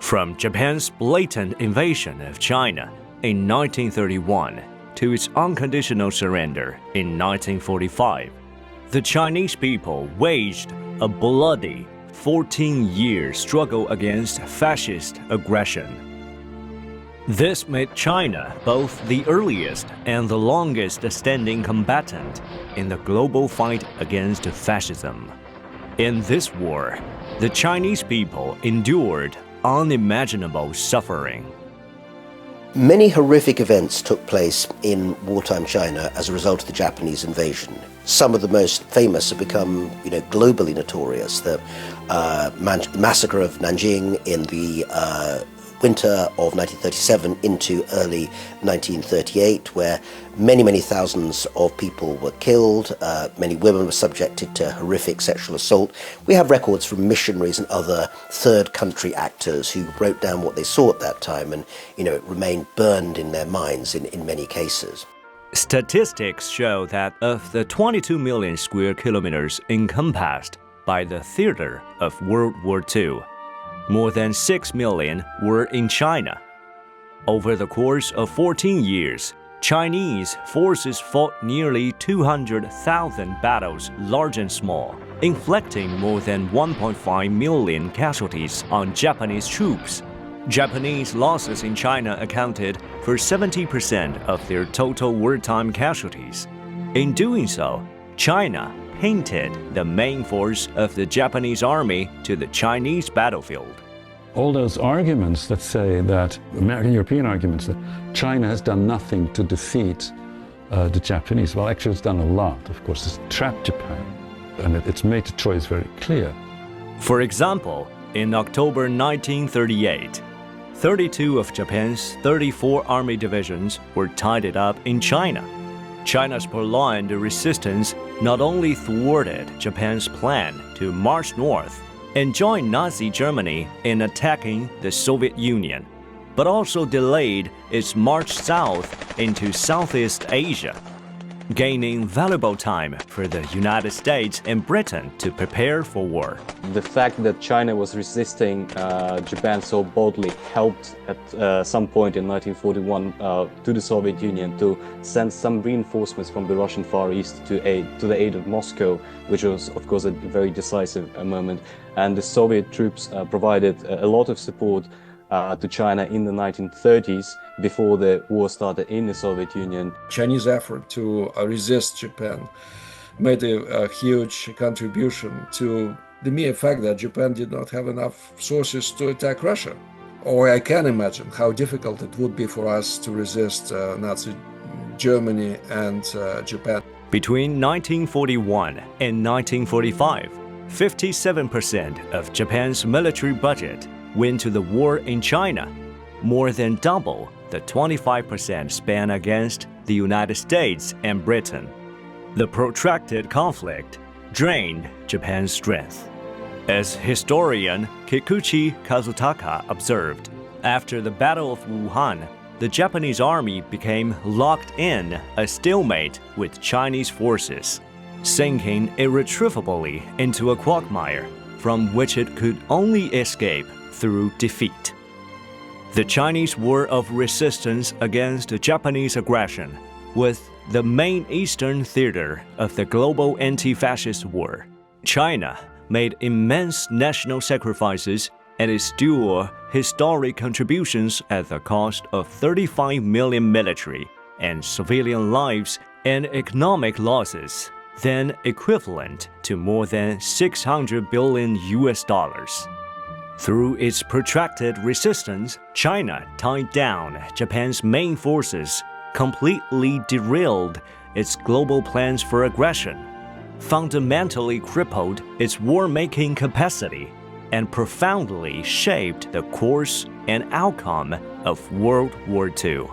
From Japan's blatant invasion of China in 1931 to its unconditional surrender in 1945, the Chinese people waged a bloody 14-year struggle against fascist aggression. This made China both the earliest and the longest-standing combatant in the global fight against fascism. In this war, the Chinese people endured unimaginable suffering. Many horrific events took place in wartime China as a result of the Japanese invasion. Some of the most famous have become, globally notorious. The massacre of Nanjing in the winter of 1937 into early 1938, where many thousands of people were killed. Many women were subjected to horrific sexual assault. We have records from missionaries and other third country actors who wrote down what they saw at that time, and it remained burned in their minds in many cases. Statistics show that of the 22 million square kilometers encompassed by the theater of World War II, more than 6 million were in China. Over the course of 14 years, Chinese forces fought nearly 200,000 battles, large and small, inflicting more than 1.5 million casualties on Japanese troops. Japanese losses in China accounted for 70% of their total wartime casualties. In doing so, China painted the main force of the Japanese army to the Chinese battlefield. All those arguments that say that, American-European arguments, that China has done nothing to defeat the Japanese, well, actually it's done a lot. Of course, it's trapped Japan, and it's made the choice very clear. For example, in October 1938, 32 of Japan's 34 army divisions were tied up in China. China's prolonged resistance not only thwarted Japan's plan to march north and join Nazi Germany in attacking the Soviet Union, but also delayed its march south into Southeast Asia, gaining valuable time for the United States and Britain to prepare for war. The fact that China was resisting Japan so boldly helped at some point in 1941 to the Soviet Union to send some reinforcements from the Russian Far East to the aid of Moscow, which was of course a very decisive moment. And the Soviet troops provided a lot of support to China in the 1930s, before the war started in the Soviet Union. Chinese effort to resist Japan made a huge contribution to the mere fact that Japan did not have enough sources to attack Russia. Or I can imagine how difficult it would be for us to resist Nazi Germany and Japan. Between 1941 and 1945, 57% of Japan's military budget went to the war in China, more than double the 25% spent against the United States and Britain. The protracted conflict drained Japan's strength. As historian Kikuchi Kazutaka observed, after the Battle of Wuhan, the Japanese army became locked in a stalemate with Chinese forces, sinking irretrievably into a quagmire from which it could only escape through defeat. The Chinese War of Resistance against Japanese aggression was the main eastern theater of the global anti-fascist war. China made immense national sacrifices and its dual historic contributions at the cost of 35 million military and civilian lives and economic losses, then equivalent to more than $600 billion. Through its protracted resistance, China tied down Japan's main forces, completely derailed its global plans for aggression, fundamentally crippled its war-making capacity, and profoundly shaped the course and outcome of World War II.